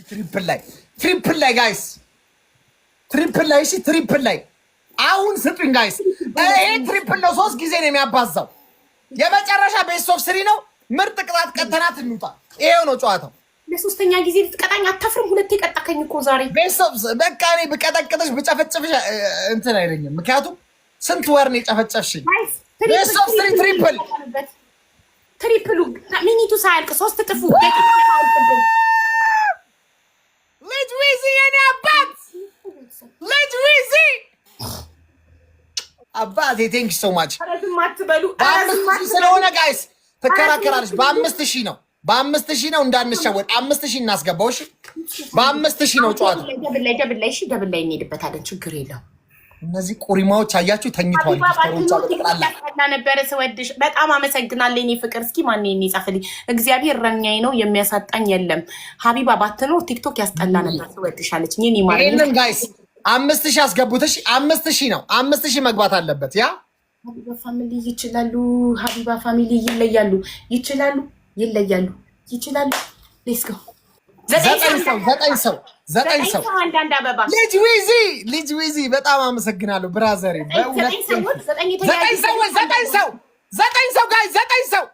ትሪፕል ላይ ጋይስ ትሪፕል ላይ እሺ ትሪፕል ላይ አሁን ስጡኝ ጋይስ። ይሄ ትሪፕል ነው 3 ጊዜ ነው የሚያባዛው። የመጨረሻ ቤስት ኦፍ 3 ነው። ምርጥ ቅጣት ቀተናት እንውጣ። ይሄው ነው ጨዋታው። ለሶስተኛ ጊዜ ልትቀጣኝ አታፍርም? ሁለቴ ቀጣከኝ እኮ ዛሬ። ቤስት ኦፍ በቃ እኔ ብቀጠቅጥሽ ብጨፈጭፍሽ እንትን አይደለም። ምክንያቱም ስንት ወር ነው የጨፈጨፍሽኝ። ቤስት ኦፍ 3 ትሪፕል ትሪፕሉ ሚኒቱ ሳያልቅ 3 እጥፉ ልጅ ዊዚ የኔ አባት ልጅ ዊዚ አባቴ ቴንክ ዩ ሶ ማች። ስለሆነ ጋይስ ትከራከራለች። በ5000 ነው በ5000 ነው እንዳንሸወድ 5000 እናስገባው። እሺ በ5000 ነው ጨዋታው። ደብል ላይ እንሄድበታለን። ችግር የለው። እነዚህ ቁሪማዎች አያችሁ ተኝተዋል። ተጠቅላላ ነበር ስወድሽ በጣም አመሰግናለሁ የኔ ፍቅር። እስኪ ማን ነው የጻፈልኝ? እግዚአብሔር ረኛዬ ነው የሚያሳጣኝ የለም። ሀቢባ ባትኖር ቲክቶክ ያስጠላ ነበር ስወድሽ አለች። የኔ ማር ይሄንን ጋይስ 5000 አስገቡት። እሺ 5000 ነው 5000 መግባት አለበት። ያ ሀቢባ ፋሚሊ ይችላሉ። ሀቢባ ፋሚሊ ይለያሉ። ይችላሉ። ሌትስ ጎ 9 ሰው አንዳንድ አበባ ልጅ ዊዚ በጣም አመሰግናለሁ ብራዘር። 9 ሰው ጋይስ 9 ሰው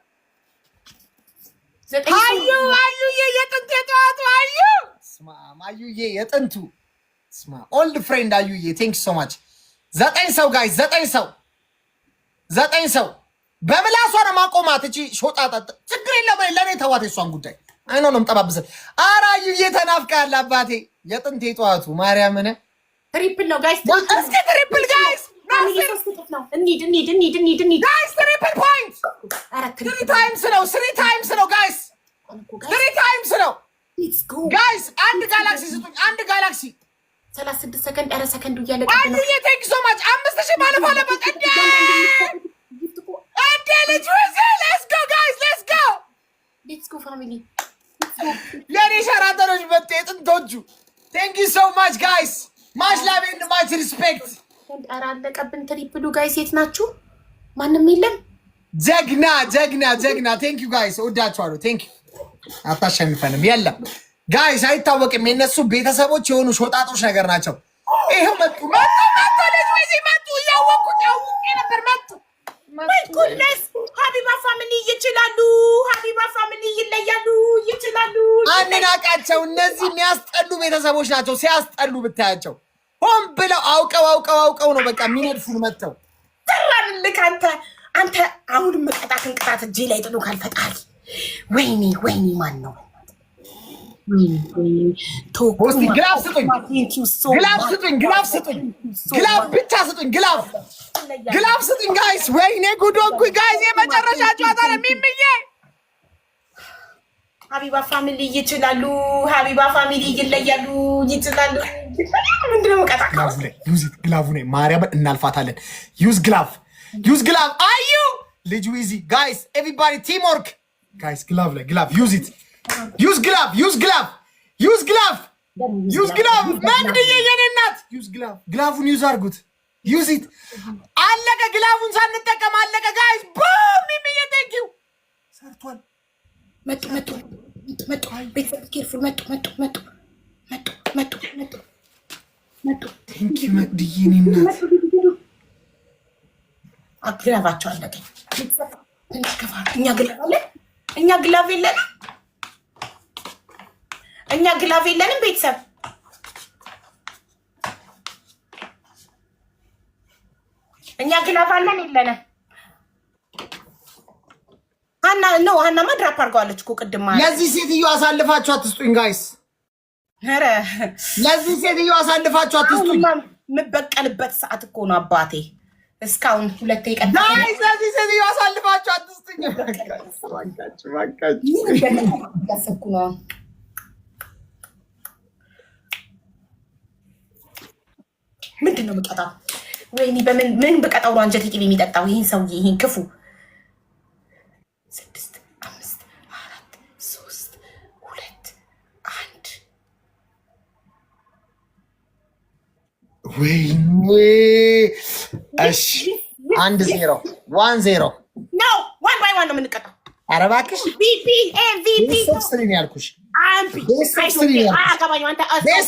አዩዬ የጥንቱ የጠዋቱ አዩዬ የጥንቱ ኦልድ ፍሬንድ አዩዬ ቴንክ ሶ ማች። 9 ሰው ጋይስ 9 ሰው በምላሷ ነው ማቆማት። እቺ ሾጣጣ ችግር የለም ለኔ ተዋት። የሷን ጉዳይ አይኖ ነው የምጠባብሰት። ኧረ አዩዬ ተናፍቃለህ አባቴ። የጥንት የጠዋቱ ማርያምን ትሪፕል ነው ጋይስ። እስኪ ትሪፕል ጋይስ እንሂድ ጋይስ ትሪፕል ፖይንት 3 ታይምስ ነው ጋይስ 3 ታይምስ ነው ጋይስ። አንድ ጋላክሲ ስጡኝ። አንድ ጋላክሲ 36 ሰከንድ። ኧረ ሰከንዱ እያለቀ ነው። አዩዬ ቴንክ ሶ ማች። 5000 ማለፍ አለበት እንዴ ልጅ ዊዚ ሌትስ ጎ ጋይስ ሌትስ ጎ ፋሚሊ የኔ ሸራተኖች መጡ የጥንቶቹ። ቴንክ ዩ ሶ ማች ጋይስ ማች ላቭ ኤንድ ማች ሪስፔክት። ኧረ አለቀብን ትሪፕሉ ጋይስ። የት ናችሁ? ማንም የለም። ጀግና ቴንክ ዩ ጋይስ እወዳችኋለሁ። ቴንክ ዩ አታሸንፈንም። የለም ጋይስ አይታወቅም። የነሱ ቤተሰቦች የሆኑ ሾጣጦች ነገር ናቸው። ይሄው መጡ ልጅ ዊዚ መጡ። እያወቁኝ ነበር መጡ። ማይ ጉድነስ ሀቢባ ፋሚሊ ይችላሉ። ሀቢባ ፋሚሊ ይችላሉ። አንናቃቸው። እነዚህ የሚያስጠሉ ቤተሰቦች ናቸው። ሲያስጠሉ ብታያቸው ሆን ብለው አውቀው ነው በቃ የሚነድፉን መጥተው ተራልልክ። አንተ አሁን መቀጣትን ቅጣት እጄ ላይ ጥሎ ካልፈጣሪ ወይኔ ማን ነው? ግላፍ ስጡኝ ግላፍ ብቻ ስጡኝ ግላፍ ስጡኝ ጋይስ። ወይኔ ጉዶንኩኝ ጋይስ። የመጨረሻ ጨዋታ ነው የሚምዬ። ሀቢባ ፋሚሊ ይችላሉ። ሀቢባ ፋሚሊ ይለያሉ። ይችላሉ። ምንድነው መቀጣ? ግላፉ ነ ማርያምን እናልፋታለን። ዩዝ ግላፍ አዩ ልጅ ዊዚ ጋይስ ኤቭሪባዲ ቲም ወርክ ጋይስ። ግላፍ ዩዝ ኢት ዩዝ ግላፍ መቅድዬ የኔ እናት ዩዝ ግላፉን ዩዝ አድርጉት። ዩዝ ኢት አለቀ። ግላፉን ሳንጠቀም አለቀ ጋይስ። ቡም ሚሚዬ ቴንክ ዩ ሰርቷል። መጡ ቤተሰብ ኬርፉል መጡ ቴንክ ዩ መቅድዬ የኔ እናት። ግላፋቸው አለቀ። እኛ ግላፍ የለንም ቤተሰብ። እኛ ግላፍ አለን የለንም። ሀናማ ድራፕ አድርገዋለች እኮ ቅድም ማለት። ለዚህ ሴትዮ አሳልፋችሁ አትስጡኝ ጋይስ። ኧረ ለዚህ ሴትዮ አሳልፋችሁ አትስጡኝ። የምበቀልበት ሰዓት እኮ ነው አባቴ። እስካሁን 2 ቀን ጋይስ ለዚህ ሴትዮ አሳልፋችሁ አትስጡኝ። ያሰብኩ ነው። ምንድን ነው የምቀጣው? ወይኔ ምን በቀጣው ነው አንጀቴ ቅቤ የሚጠጣው? ይህን ሰውዬ ይህን ክፉ 6 5 4 3 2 1 ወይኔ እሺ 1-0 1-0 ነው። 1 by 1 ነው የምንቀጣው። ኧረ እባክሽ MVP ሶስት ነው ያልኩሽ። አምፒ ቤስት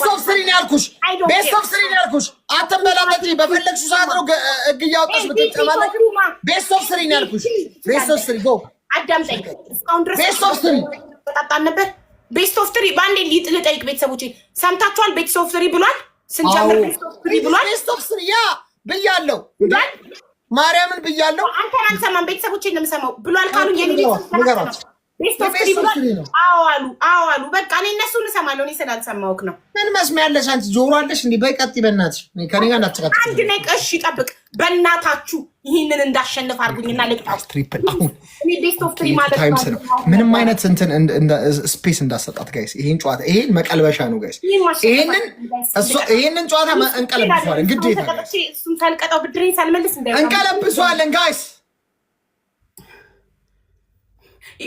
ኦፍ ስሪ ነው ያልኩሽ። ቤስት ኦፍ ስሪ ነው ያልኩሽ። አትንበላበት። በፈለግሽው ሰዓት ነው ህግ እያወጣሽ ምትጨማለቅ። ቤስት ኦፍ ስሪ ነው ያልኩሽ። ቤስት ኦፍ ስሪ ጎ አዳምጠኝ። እስካሁን ድረስ ቤስት ኦፍ ስሪ ተጣጣን ነበር። ቤስት ኦፍ ስሪ ባንዴ ልጠይቅ ቤተሰቦቼ ሰምታችኋል? ቤስት ኦፍ ስሪ ብሏል። ስንጀምር ቤስት ኦፍ ስሪ ብሏል። ቤስት ኦፍ ስሪ ያ ብያለሁ። ማርያምን ብያለሁ። አንተን አልሰማም። ቤተሰቦቼን ነው የምሰማው። ብሏል ካሉኝ የኔ ቤስት ኦፍ ስሪ ብሏል። አዎ አሉ። በቃ እኔ እነሱን እሰማለሁ። እኔ ስላልሰማሁህ ነው። ምን መስሚያ ያለሽ አንቺ? ጆሮ አለሽ እንዴ? በቀጥ በእናትሽ ከኔ ጋር እንዳትጨቃጨቂ። አንድ ነኝ። እሺ ጠብቅ። በእናታችሁ ይህንን እንዳሸንፍ አድርጉኝና ልቅጣው። ትሪፕል አሁን እኔ ቤስት ኦፍ ስሪ ማለት ነው። ምንም አይነት እንትን ስፔስ እንዳሰጣት ጋይስ። ይሄን ጨዋታ ይሄን መቀልበሻ ነው ጋይስ። ይሄንን ጨዋታ እንቀለብሰዋለን ግዴታ። እሱን ሳልቀጣው ብድሬን ሳልመልስ እንቀለብሰዋለን ጋይስ።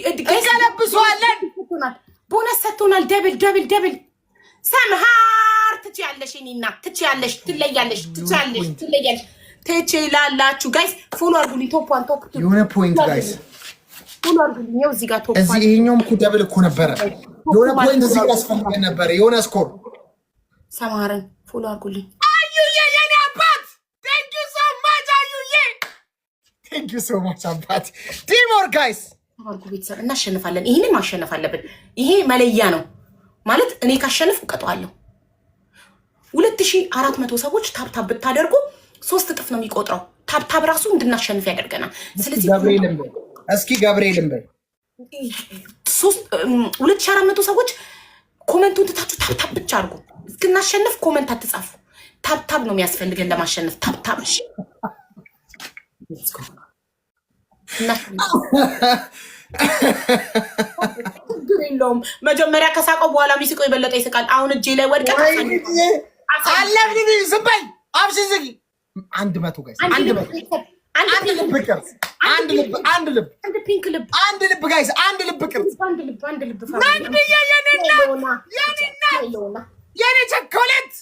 እንቀለብሰዋለን። ቦነስ ሰጥቶናል። ደብል ሰምሃር ትችያለሽ። እኔ እናት ትችያለሽ። ትለያለሽ። ትችላላችሁ ጋይስ። ፎሎ አድርጉልኝ። ቶፕ ዋን ቶፕ ቱ የሆነ ፖይንት ጋይስ ፎሎ አድርጉልኝ። ይኸው እዚህ ጋር ቶፕ እዚህ ይሄኛውም እኮ ደብል እኮ ነበረ። የሆነ ፖይንት እዚህ ጋር አስፈልገን ነበረ። የሆነ ስኮር ሰማርን ፎሎ አድርጉልኝ። አዩዬ የኔ አባት ቴንክ ዩ ሶ ማች አዩዬ ቴንክ ዩ ሶ ማች አባት ቲሞር ጋይስ አርጉ ቤተሰብ እናሸንፋለን። ይሄንን ማሸነፍ አለብን። ይሄ መለያ ነው ማለት እኔ ካሸነፍ እቀጣዋለሁ። 2400 ሰዎች ታብታብ ብታደርጉ 3 እጥፍ ነው የሚቆጥረው። ታብታብ ራሱ እንድናሸንፍ ያደርገናል። ስለዚህ እስኪ ገብርኤልን በል 2400 ሰዎች ኮመንቱን ትታችሁ ታብታብ ብቻ አድርጉ። እስክናሸንፍ ኮመንት አትጻፉ። ታብታብ ነው የሚያስፈልገን ለማሸነፍ። ታብታብ እሺ ችግር የለውም። መጀመሪያ ከሳቀው በኋላ የሚስቀው የበለጠ ይስቃል። አሁን እጄ ላይ ወድቀ አለብኝ። ዝም በይ አብሽን ዝጊ። 100 ጋይስ 100 አንድ ልብ ጋይስ አንድ ልብ ቅርጽ የኔ ቸኮሌት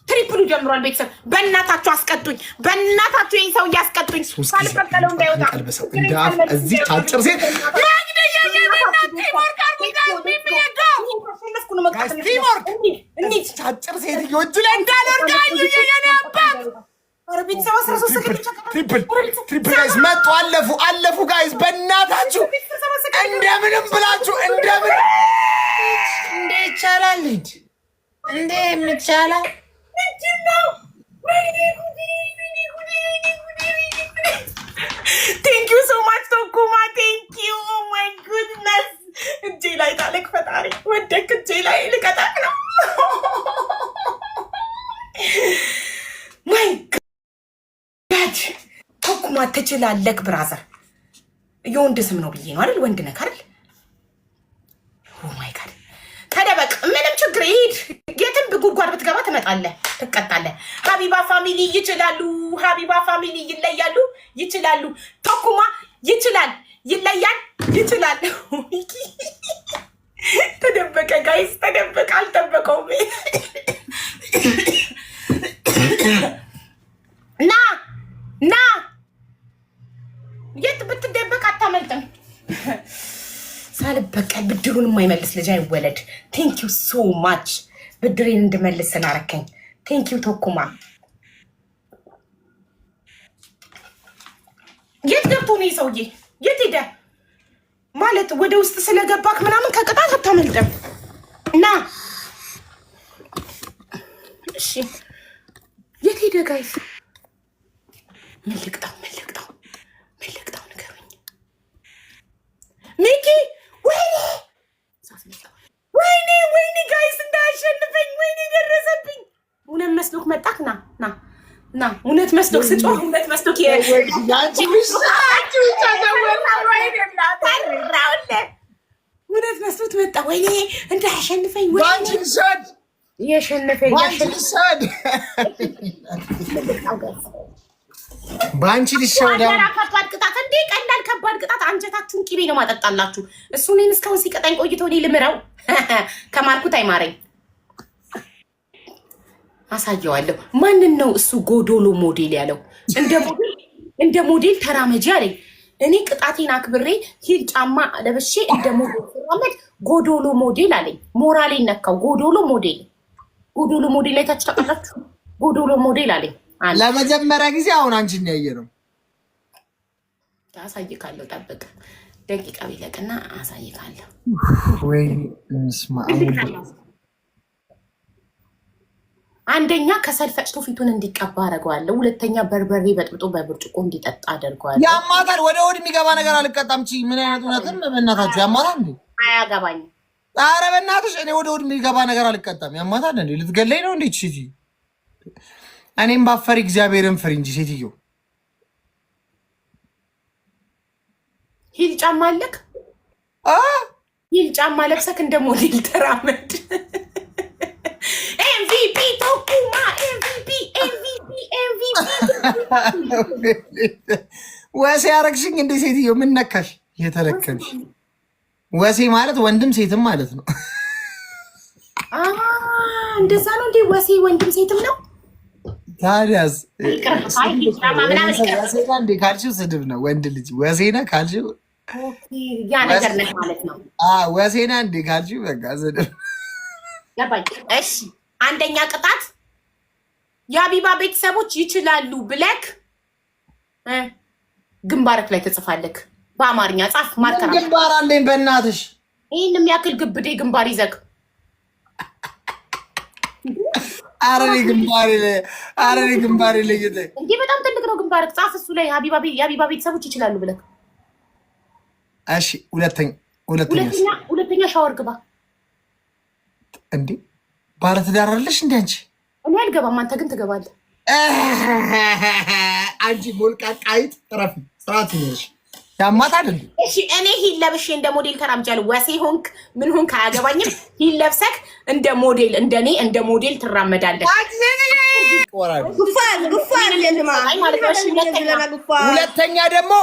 ትሪፕሉ ጀምሯል። ቤተሰብ በእናታችሁ አስቀጡኝ። በእናታችሁ ይህን ሰው እያስቀጡኝ ሳልቀጠለው እንዳይወጣ እዚህ ታጭር ሴት ታጭር ሴትዮ እጁ ላይ እንዳልወርቃዩ የኔ አባት ትሪፕል ጋይስ መጡ። አለፉ ጋይስ በእናታችሁ እንደምንም ብላችሁ እንደምን እንደ ይቻላል እንደ የሚቻላል ቴንክ ዩ ሶ ማች ቶኩማ ቴንክ ዩ ማይ ጉድነስ። እጄ ላይ ታለቅ ፈጣሪ ወደክ እጄ ላይ ልቀጣቅ ነው። ማይ ጋድ ቶኩማ ትችላለክ ብራዘር። የወንድ ስም ነው ብዬ ነው አይደል? ወንድ ነክ አይደል? ኦ ማይ ጋድ ተደበቅ። ምንም ችግር ይሄድ የትም ጉድጓድ ብትገባ ትመጣለህ፣ ትቀጣለህ። ሀቢባ ፋሚሊ ይችላሉ። ሀቢባ ፋሚሊ ይለያሉ፣ ይችላሉ። ቶኩማ ይችላል፣ ይለያል፣ ይችላል። ተደበቀ ጋይስ ተደበቀ። አልጠበቀውም። ና የት ብትደበቅ አታመልጥም። ሳልበቀል ብድሩን የማይመልስ ልጅ አይወለድ። ቴንክ ዩ ሶ ማች ብድሬን እንድመልስ ስላረከኝ ቴንክ ዩ ቶኩማ። የት ገብቶ ነው ሰውዬ? የት ሄደ ማለት ወደ ውስጥ ስለገባክ ምናምን ከቅጣት አታመልጥም። እና እሺ የት ሄደ ጋይስ? ምን ልቅጣው ንገሩኝ። ሚኪ ወይኔ ጋይስ እንዳያሸንፈኝ። ወይኔ ደረሰብኝ። እውነት መስሎክ መጣክ። ና እውነት መስሎክ ስጮህ እውነት መስሎክ እውነት መስሎት መጣ። ወይኔ እንዳያሸንፈኝ። የሸነፈኝ በአንቺ ሊሻዳ ከባድ ቅጣት እንዴ! ቀላል ከባድ ቅጣት። አንጀታችሁን ቂቤ ነው ማጠጣላችሁ። እሱ እኔን እስካሁን ሲቀጣኝ ቆይቶ እኔ ልምረው ከማርኩት አይማረኝ። አሳየዋለሁ። ማንን ነው እሱ ጎዶሎ ሞዴል ያለው? እንደ ሞዴል ተራመጂ አለኝ። እኔ ቅጣቴን አክብሬ ሂል ጫማ ለብሼ እንደ ሞዴል ሲራመድ ጎዶሎ ሞዴል አለኝ። ሞራሌን ነካው። ጎዶሎ ሞዴል ላይ ታች ተቀጣችሁ። ጎዶሎ ሞዴል አለኝ። ለመጀመሪያ ጊዜ አሁን አንቺን ያየነው አሳይካለሁ። ጠብቅ ደቂቃ ቢለቅና አሳይካለሁ። ወይ እንስማ። አንደኛ ከሰል ፈጭቶ ፊቱን እንዲቀባ አደርገዋለሁ። ሁለተኛ በርበሬ በጥብጦ በብርጭቆ እንዲጠጣ አደርገዋለሁ። ያማታል። ወደ ሆድ የሚገባ ነገር አልቀጣም። ምን አይነት እውነትም በእናታችሁ ያማታል እንዴ? አያገባኝም። ኧረ በእናትሽ እኔ ወደ ሆድ የሚገባ ነገር አልቀጣም። ያማታል እንዴ? ልትገለኝ ነው እንዴ ሴትዮ? እኔም ባፈሪ እግዚአብሔርን ፍሪ እንጂ ሴትዮ። ሂል ጫማ አለክ? ሂል ጫማ ለብሰክ እንደ ሞዴል ተራመድ። ኤምቪፒ ቶኩማ ኤምቪፒ ወሴ ያረግሽኝ እንደ ሴትዮ ምን ነካሽ? የተለከምሽ ወሴ ማለት ወንድም ሴትም ማለት ነው። እንደዛ ነው እንዴ? ወሴ ወንድም ሴትም ነው። ታዲያስ ወሴና እንዴ ካልሽው ስድብ ነው። ወንድ ልጅ ወሴና ካልሽው ያ ነገር ነህ ማለት ነው። ወሴና እንዴ ካልሽው በቃ ስድብ ገባኝ። እሺ አንደኛ ቅጣት የአቢባ ቤተሰቦች ይችላሉ ብለክ ግንባርክ ላይ ትጽፋለክ። በአማርኛ ጻፍ። ማርከራ ግንባር አለኝ በእናትሽ። ይህን የሚያክል ግብዴ ግንባር ይዘግ። አረኔ ግንባር ለየተ እንዴ በጣም ትልቅ ነው ግንባርክ። ጻፍ እሱ ላይ የአቢባ ቤተሰቦች ይችላሉ ብለክ። እሺ ሁለተኛ ሻወር ግባ። እንዴ ባለትዳር አይደለሽ እንዴ አንቺ? እኔ አልገባም፣ አንተ ግን ትገባለህ። አንቺ ሞልቃቃይት ረፊ ስርዓት ነሽ። ያማታል እንዴ? እሺ እኔ ሂል ለብሼ እንደ ሞዴል ተራምጃለሁ። ወሴ ሆንክ ምን ሆንክ አያገባኝም። ሂል ለብሰክ እንደ ሞዴል እንደኔ እንደ ሞዴል ትራመዳለህ። ሁለተኛ ደግሞ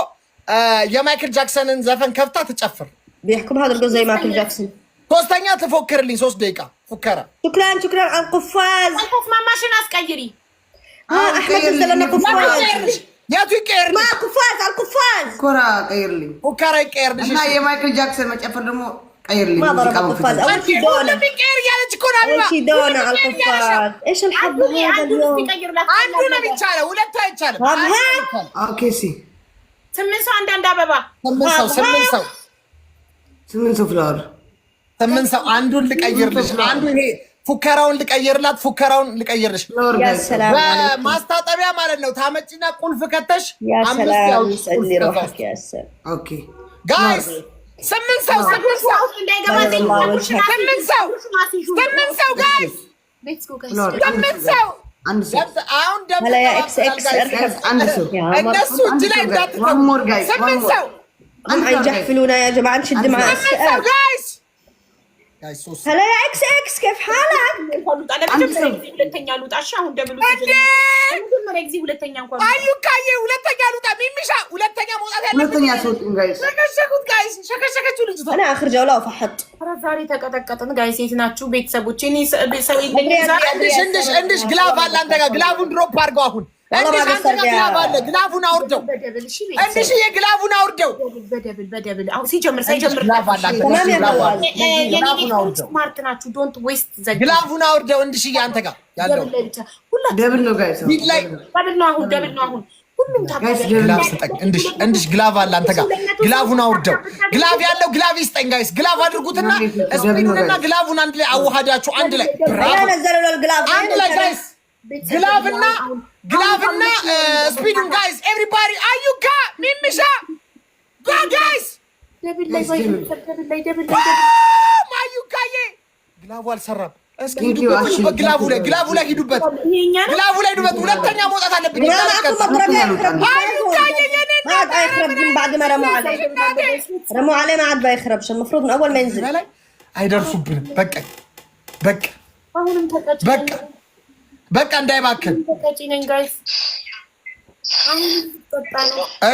የማይክል ጃክሰንን ዘፈን ከፍታ ትጨፍር። بيحكم هذا الجزء زي مايكل جاكسون. ሶስተኛ ትፎክርልኝ 3 دقيقة ፉከራ። شكرا على القفاز. አንተስ ማማሽን አስቀይሪ። احمد نزل لنا قفاز. ያቱ ይቀየር። ما قفاز على القفاز. كرة قيرلي. ፉከራ ይቀየርልሽ። እና የማይክል ጃክሰን መጨፈር ደግሞ قيرلي. ما ضرب القفاز. اول شيء دونا. ቢቀየር ያለች እኮ ነው። اول شيء دونا على القفاز. ايش الحظ هذا اليوم؟ አንዱ ነው የሚቻለው፣ ሁለቱ አይቻልም። اوكي سي. 8 ሰው አንዳንድ አበባ። 8 ሰው ፍላወር 8 ሰው አንዱን ልቀይርልሽ። አንዱ ይሄ ፉከራውን ልቀይርላት፣ ፉከራውን ልቀይርልሽ። يا سلام. በማስታጠቢያ ማለት ነው። ታመጪና ቁልፍ ከተሽ يا سلام يسلي روحك يا سلام. اوكي ጋይስ 8 ሰው እንዳይገባ الله وجهك. 8 ሰው ጋይስ ፍላወር አንድ ሰው አሁን ደግሞ هلا يا اكس اكس اركب. አንድ ሰው እነሱ እጅ ላይ እንዳትፈሩ። one more guys 8 ሰው عم يجحفلونا يا جماعه نشد معاه 8 ሰው ጋይስ هلا يا اكس اكس كيف حالك؟ ሁለተኛ ሉጣሽ አሁን ደብሉ መጀመሪያ ጊዜ ሁለተኛ እንኳን አዩካዬ ሁለተኛ ሉጣ ሚሚሻ ሁለተኛ መውጣት ያለበት ሁለተኛ ሰው ጋይስ ሸከሸኩት ጋይስ ሸከሸከችው ልጅቷ። انا اخر جوله وفحط. ዛሬ ተቀጠቀጥን ጋይስ። የት ናችሁ ቤተሰቦች? እኔ ሰው እንድሽ ግላቭ አለ አንተ ጋር። ግላቡን ድሮፕ አድርገው አሁን ግላቭ አለ። ግላቡን አውርደው እንድሽ የግላቡን አውርደው በደብል አሁን ሲጀምር ግላቭ አለ አንተ تمام يا فواز. ስማርት ናችሁ። ዶንት ዌስት ዘ ግላቡን አውርደው እንድሽ አንተ ጋር ያለው ደብል ነው ጋይስ ቢት ላይ ደብል ነው አሁን ሁሉም ጋይስ ግላቭ ስጠኝ። እንድሽ ግላቭ አለ አንተ ጋር። ግላቡን አውርደው። ግላቭ ያለው ግላቭ ይስጠኝ ጋይስ። ግላቭ አድርጉትና ስፒኑንና ግላቡን አንድ ላይ አዋሃዳችሁ አንድ ላይ لا نزلوا له الجلاف. አንድ ላይ ጋይስ ግላቭና ስፒዱን ጋይስ ኤቭሪባዲ አዩካ ሚሚሻ ጋ ጋይስ አዩካዬ ግላቡ አልሰራም። እስኪ ሂዱበት ግላቡ ላይ ሂዱበት። ሁለተኛ መውጣት አለብኝ። ما عاد يخرب من بعد ما رموا عليه. رموا عليه ما عاد بيخربش. المفروض من اول ما ينزل. አይደርሱብንም። በቃ እንዳይባክን።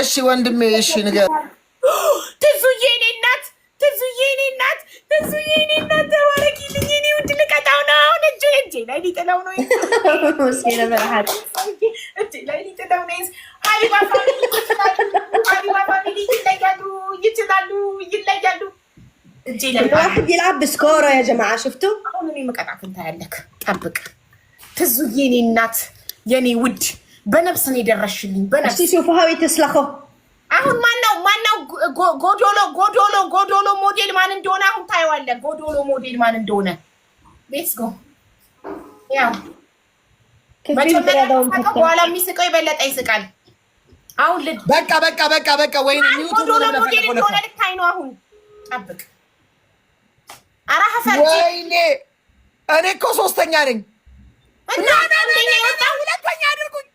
እሺ ወንድሜ እሺ ንገር። ትዙዬ እኔ እናት ተባረኪልኝ። እኔ ውድ ልቀጣው ነው አሁን እጄ ላይ ሊጥለው ነው። مسكينة فرحت. እጄ ላይ ሊጥለው ነው። ሀቢባ ፋሚሊ ሄጄ ለምን واحد يلعب بسكوره يا جماعه شفتوا አሁን እኔ መቀጣት እንታያለክ ጠብቅ ትዙዬ የኔ እናት የኔ ውድ በነፍስ ነው የደረሽልኝ በነፍስ شوفوا هاوي تسلخوا አሁን ማነው ጎዶሎ ሞዴል ማን እንደሆነ አሁን ታየዋለህ ጎዶሎ ሞዴል ማን እንደሆነ ሌትስ ጎ ያው በኋላ የሚስቀው የበለጠ ይስቃል አሁን በቃ ወይኔ ጎዶሎ ሞዴል እንደሆነ ልታይ ነው አሁን ጠብቅ አራህ ፈርጂ ወይኔ እኔ እኮ ሶስተኛ ነኝ እና አንደኛ የወጣ ሁለተኛ አድርጉኝ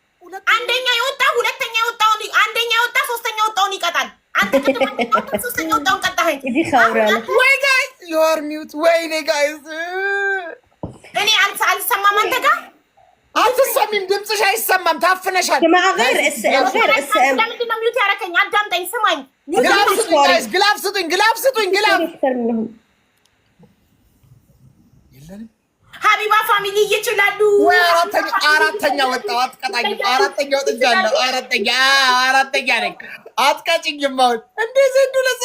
አንደኛ የወጣ ሁለተኛ የወጣው አንደኛ የወጣ ሶስተኛ የወጣውን ይቀጣል አንተ ከተመጣጣ ሶስተኛ የወጣውን ቀጣኸኝ دي خاوره ወይ ጋይስ ዩ አር ሚውት ወይኔ ጋይስ እኔ አልሰማም አንተ ጋር አትሰሚም ድምፅሽ አይሰማም ታፍነሻል جماعه غير اس ام غير اس ام ለምንድን ነው ሚውት ያደረከኝ አዳምጠኝ ስማኝ ግላፍ ስጡኝ اكثر منهم ሀቢባ ፋሚሊ ይችላሉ ወይ አራተኛ ወጣው አትቀጣኝ አራተኛ ወጥቻለሁ አራተኛ ነኝ አትቀጭኝም አሁን እንደዚህ እንደለሰ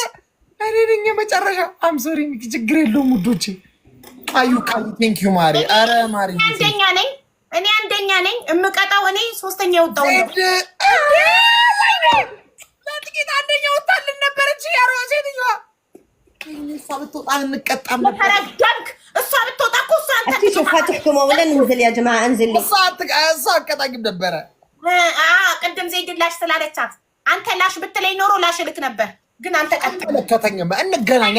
እኔ ነኝ መጨረሻ አም ሶሪ ችግር የለውም ውዶቼ አዩ ቴንክ ዩ ማሪ አረ ማሪ እኔ አንደኛ ነኝ እምቀጣው እኔ ሶስተኛ ወጣው ነው ለጥቂት አንደኛ ወጣልን ነበረች ያሮ ሴትዮዋ እሷ ብትወጣ እንቀጣም ነበር ተረጋግ እሷ ብትወጣ እኮ እሷ አንተ شوفها تحكموا ولا ننزل يا جماعه انزل لي እሷ አቀጣቂም ነበረ ቅድም ዘይድ ላሽ ስላለቻት አንተ ላሽ ብትለኝ ኖሮ ላሽ ልክ ነበር ግን አንተ ከተኛ እንገናኝ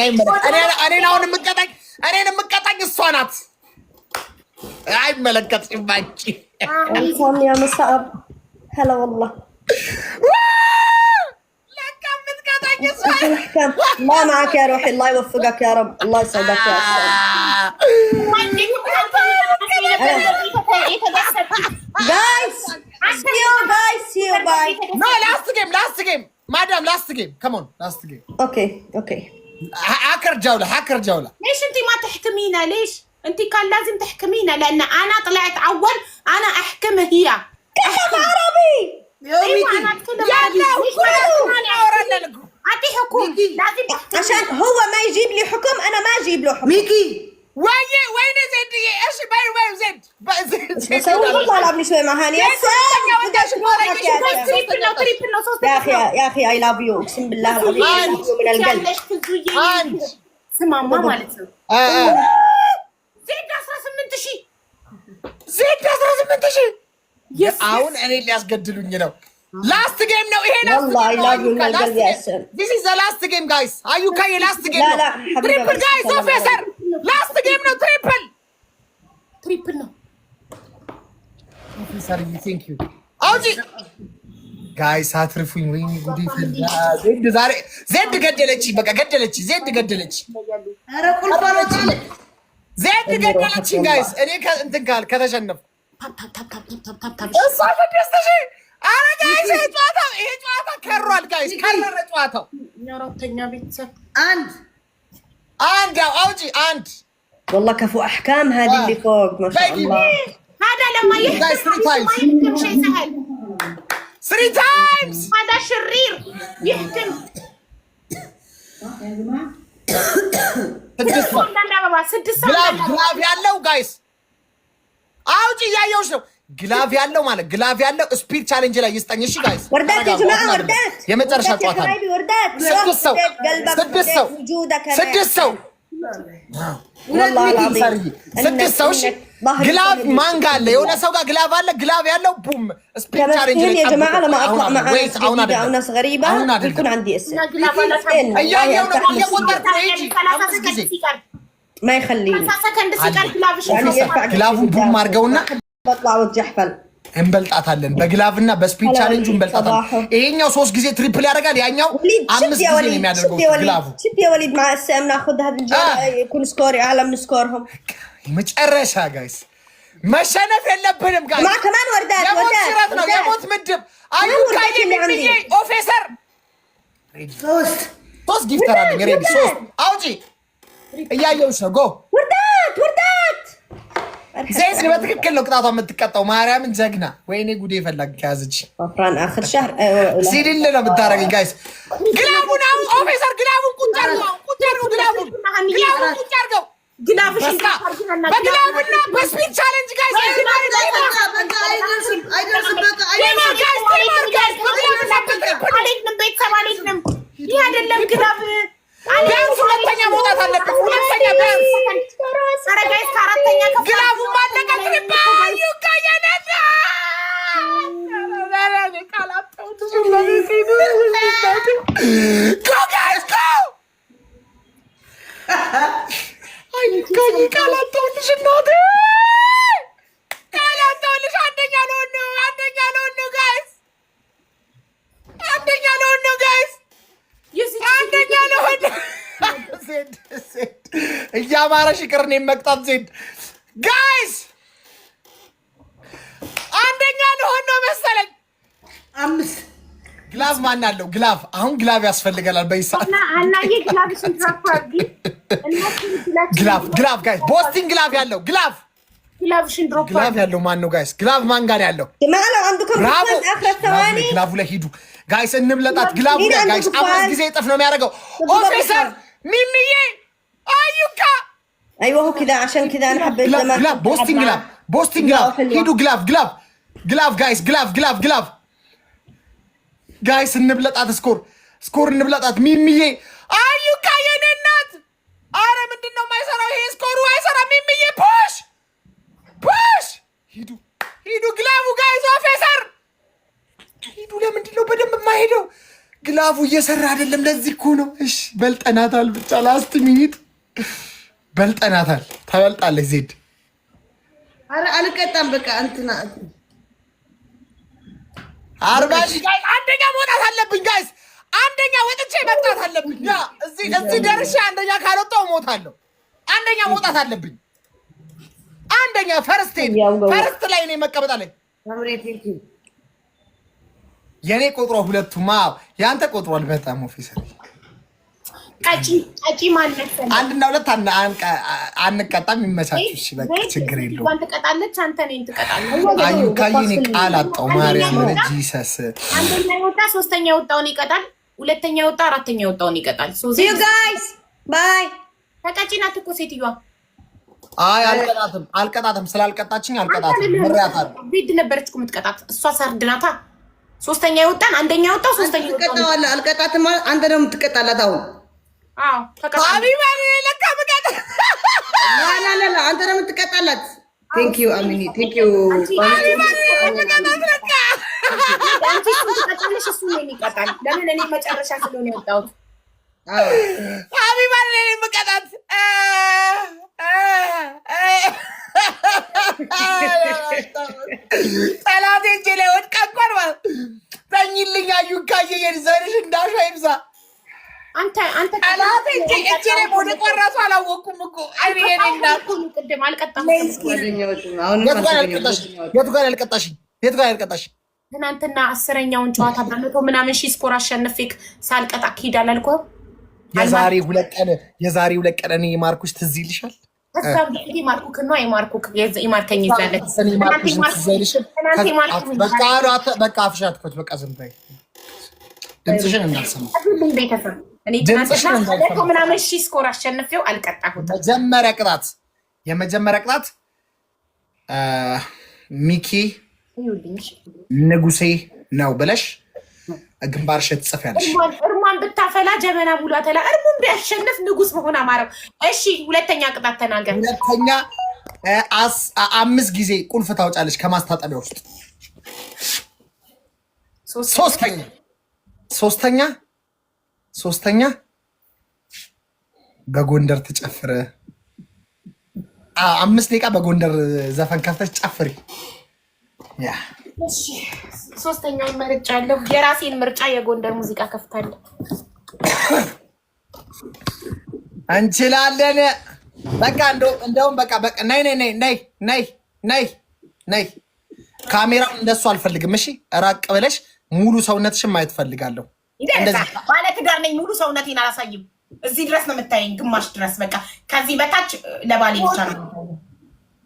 እኔን አሁን የምቀጣኝ እሷ ናት አይመለከትሽም ባንቺ انكم يا مصعب هلا والله ለካ የምትቀጣኝ እሷ الله معك يا روحي الله يوفقك يا رب الله يسعدك يا استاذ guys see you bye no last game madam last game come on last game اوكي هاكر جولة ليش انت ما تحكمينا ليش انت كان لازم تحكمينا لان انا طلعت اول انا احكم هي كلام عربي ايوه انا اتكلم عربي اعطي حكم لازم عشان هو ما يجيب لي حكم انا ما اجيب له حكم ميكي وين زيد ايش وين زيد بسوي والله العب لي شوي مع هاني يا اخي اي لاف يو اقسم بالله العظيم من القلب سمع ما مالتنا زيد 18000 አሁን እኔ ሊያስገድሉኝ ነው ላስት ጌም ነው ይሄ ነው والله اي لاف يو من القلب يا اسر this is the last game guys አዩካ የላስት ጌም ነው ትሪፕል ጋይስ ኦፊሰር ላስት ጌም ነው ትሪፕል ነው ኦፊሰር ቴንክ ዩ አውጂ ጋይስ አትርፉኝ ወይኔ ጉዲ ፈላ ዜድ ገደለች በቃ ገደለች ዜድ ገደለች ኧረ ቁልፋለች ዜድ ገደለች ጋይስ እኔ እንትን ከተሸነፍኩ እሷ ደስተሽ አረ ጋይስ ይሄ ጨዋታ ከሯል ጋይስ ከረረ ጨዋታው አራተኛ ቤተሰብ አንድ አውጂ አንድ والله كفو احكام هذه اللي فوق ما شاء الله هذا لما يحكم شيء سهل 3 times هذا شرير يحكم ግላቭ ያለው ጋይስ አውጪ ያየውሽ ነው ግላቭ ያለው ማለት ግላቭ ያለው ስፒድ ቻሌንጅ ላይ ይስጠኝ እሺ ጋይስ وردات يا جماعه وردات የመጨረሻ ጨዋታ ስድስት ሰው والله العظيم ስድስት ሰው ግላቭ ማን ጋር አለ የሆነ ሰው ጋር ግላቭ አለ ግላቭ ያለው ቡም ስፒድ ቻሌንጅ ላይ يا جماعه لما اطلع مع ناس غريبه بيكون عندي اسم እያየው ነው እየወጣሁ ما يخليني يعني ግላቭን ቡም አድርገውና بطلع واتجحفل እንበልጣታለን በግላቭና በስፒድ ቻሌንጁ እንበልጣታለን ይሄኛው 3 ጊዜ ትሪፕል ያደርጋል ያኛው 5 ጊዜ ነው የሚያደርገው ግላቭ شد يا وليد مع السم ناخذ هذا الجوله يكون سكوري اعلى من سكورهم መጨረሻ ጋይስ መሸነፍ የለብንም ጋይስ مع كمان وردات ነው የሞት ምድብ አዩ ካይሚዬ ኦፊሰር ሶስት ጊፍተር አለኝ ሬዲ ሶስት አውጪ እያየሁሽ ነው ጎ وردات ዘይት በትክክል ነው ቅጣቷ የምትቀጣው። ማርያምን ጀግና። ወይኔ ጉዴ ፈላግ ከያዘች ወፍራን አخر شهر ሲድል ነው የምታረገኝ ጋይስ። ግላቡን ኦፊሰር ግላቡን ቁጭ አድርገው ግላቡን ቁጭ አድርገው ግላብሽን በግላቡና በስፒድ ቻሌንጅ ጋይስ ይህ አይደለም ግላብ ቢያንስ ሁለተኛ መውጣት አለበት። ሁለተኛ ቢያንስ ኧረ ጋይስ ከአራተኛ ግላቡ ማለቀ ትሪባዩ ጋየነዳ Go guys, go! አይ ቃላጣውልሽ እናቴ ቃላጣውልሽ አንደኛ ልሆን ነው ጋይስ አንደኛ ልሆን ነው ዜድ እያማረሽ ይቅር እኔን መቅጣት ዜድ ጋይስ አንደኛ ልሆን ነው መሰለኝ። 5 ግላቭ ማን አለው? ግላቭ አሁን ግላቭ ያስፈልገናል በይሳት አናዬ ግላቭሽን ትራፓርዲ ግላቭ ጋይስ ቦስቲንግ ግላቭ ያለው ግላቭሽን ድሮፕ ግላቭ ያለው ማን ነው ጋይስ? ግላቭ ማን ጋር ያለው? ማለው አንዱኩም አخر ثواني ግላቭ ላይ ሂዱ ጋይስ እንብለጣት። ግላቭ ላይ ጋይስ 5 ጊዜ እጥፍ ነው የሚያደርገው። ኦፊሰር ሚሚዬ አዩካ ايوه هو كذا عشان كذا انا حبيت لما ግላቭ ቦስቲንግ ግላቭ ሂዱ ግላቭ ጋይስ ግላቭ ጋይስ እንብለጣት። ስኮር እንብለጣት። ሚሚዬ አዩካ የኔ እናት አረ ምንድነው የማይሰራው ይሄ ስኮሩ አይሰራም። ሚሚዬ ፑሽ ሂዱ ግላቡ ጋይስ ኦፊሰር ሂዱ። ለምንድነው በደንብ የማይሄደው? ግላቡ እየሰራ አይደለም። ለዚህ እኮ ነው። እሺ በልጠናታል። ብቻ ላስት ሚኒት በልጠናታል። ተበልጣለች ዜድ። አረ አልቀጣም በቃ እንትና 40 ሺህ ጋይስ አንደኛ መውጣት አለብኝ ጋይስ። አንደኛ ወጥቼ መጥራት አለብኝ። ያ እዚህ ደርሼ አንደኛ ካልወጣሁ እሞታለሁ። አንደኛ መውጣት አለብኝ። አንደኛ ፈርስት ላይ እኔ መቀመጥ አለኝ። የኔ ቆጥሮ ሁለቱማ ያንተ ቆጥሯል በጣም ኦፊሰር ቀጪ ማለት ነው። አንድና ሁለት አንቀጣም። ይመቻችሁ። እሺ በቃ ችግር የለውም። አንተ ቀጣለች አንተ ነኝ ትቀጣለህ። አዩ ካይኔ ቃል አጣው ማርያም ጂሰስ አንደኛ ወጣ ሶስተኛ ወጣውን ይቀጣል። ሁለተኛ ወጣ አራተኛ ወጣውን ይቀጣል። ሶ see you guys bye ተቀጪናት እኮ ሴትዮዋ። አይ አልቀጣትም ስላልቀጣችኝ አልቀጣትም። ምራታለሁ ቢድ ነበረች እኮ የምትቀጣት እሷ ሰርድናታ። ሶስተኛ ወጣን አንደኛ ወጣ ሶስተኛ ወጣ ትቀጣዋለህ። አልቀጣትም አንተ ደግሞ ትቀጣላት አሁን አዎ ሀቢባ ለካ መቀጣ ላ አንተ ደግሞ ትቀጣላት። ቴንክ ዩ አሚኒ ቴንክ ዩ ሀቢባ ለካ ለካ አንቺ ትቀጣለሽ እሱ ነው የሚቀጣል። ለምን እኔ መጨረሻ ስለሆነ የወጣሁት። ሀቢባ ለመቀጣት ጠላቴ እጄ ላይ ወድቃ እንኳን ማለት ተኝልኝ። አዩን ካየየን ዘርሽ እንዳሻ ይብዛ። አንተ ጠላቴ እጄ ላይ ወድቃ እራሱ አላወኩም እኮ አይኔ ቅድም አልቀጣም። የቱ ጋር ያልቀጣሽ? ትናንትና 10ኛውን ጨዋታ በ100 ምናምን ሺህ ስኮር አሸንፌክ ሳልቀጣ ኪድ አላልኩህ? የዛሬ ሁለት ቀን እኔ የማርኩሽ ትዝ ይልሻል? ማርኩክ ነው የማርኩክ የማርከኝ ይዛለች። በቃ አፍሻት ኮት በቃ ዝም በይ። ድምፅሽን እንዳልሰማ ምናምን ሺህ ስኮር አሸንፌው አልቀጣሁትም። የመጀመሪያ ቅጣት ሚኪ ንጉሴ ነው ብለሽ ግንባርሽ ትጽፊያለሽ። እርሟን ብታፈላ ጀበና ሙሉ አተላ እርሙን ቢያሸንፍ ንጉስ መሆን አማረው። እሺ ሁለተኛ ቅጣት ተናገር። ሁለተኛ 5 ጊዜ ቁልፍ ታውጫለሽ ከማስታጠቢያ ውስጥ። ሶስተኛ በጎንደር ትጨፍር። 5 ደቂቃ በጎንደር ዘፈን ከፍተሽ ጨፍሪ። ያ እሺ ሶስተኛውን መርጫለሁ። የራሴን ምርጫ የጎንደር ሙዚቃ ከፍታለሁ። እንችላለን። በቃ እንደውም በቃ ነይ። ካሜራውን እንደሱ አልፈልግም። እሺ ራቅ ብለሽ ሙሉ ሰውነትሽን ማየት ፈልጋለሁ። ባለ ትዳር ነኝ። ሙሉ ሰውነቴን አላሳይም። እዚህ ድረስ ነው የምታየኝ፣ ግማሽ ድረስ። በቃ ከዚህ በታች ለባሌ ብቻ ነው።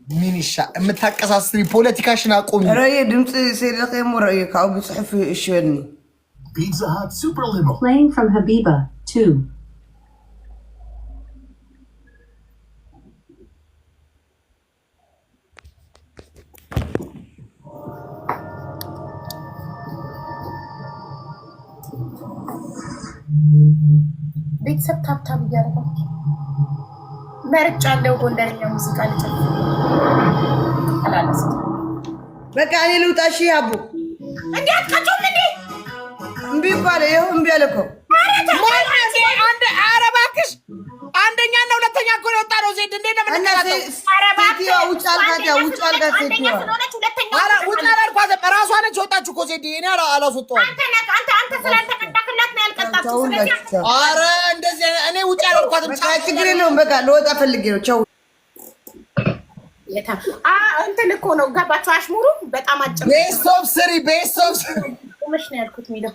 ሚኒሻ የምታቀሳስሪ ፖለቲካሽን አቆሚ رأي دمت سيرك يا مرأي كعب صحف الشوني Pizza Hut Super Limo. Playing from Habiba, 2. ቤተሰብ ታብታብ እያደረጋችሁ መርጫለሁ። ጎንደርኛ ሙዚቃ ልጨፍር አላለስ በቃ እኔ ልውጣ። እሺ አቡ እንዴ አትቀጩም እንዴ? እምቢ እኮ አለ። ይኸው እምቢ አለ እኮ። ኧረ እባክሽ አንደኛ እና ሁለተኛ እኮ ነው የወጣ ነው። ዜድ እንዴት ነው የምትከታተው? ሴትዮዋ ውጭ አልካት፣ ውጭ አልካት ሴትዮዋ። ኧረ ውጭ አላልኳትም፣ እራሷ ነች የወጣችሁ እኮ ዜድ። እኔ አላስወጣሁም። አንተ ስላልተቀጣክላት ነው ያልቀጣችሁ። ኧረ እንደዚህ እኔ ውጭ አላልኳትም። ችግር የለውም። በቃ ልወጣ ፈልጌ ነው። ቻው። እንትን እኮ ነው ገባችሁ? አሽሙሩ በጣም አጭር ቤስት ኦፍ ስሪ ነው ያልኩት የሚለው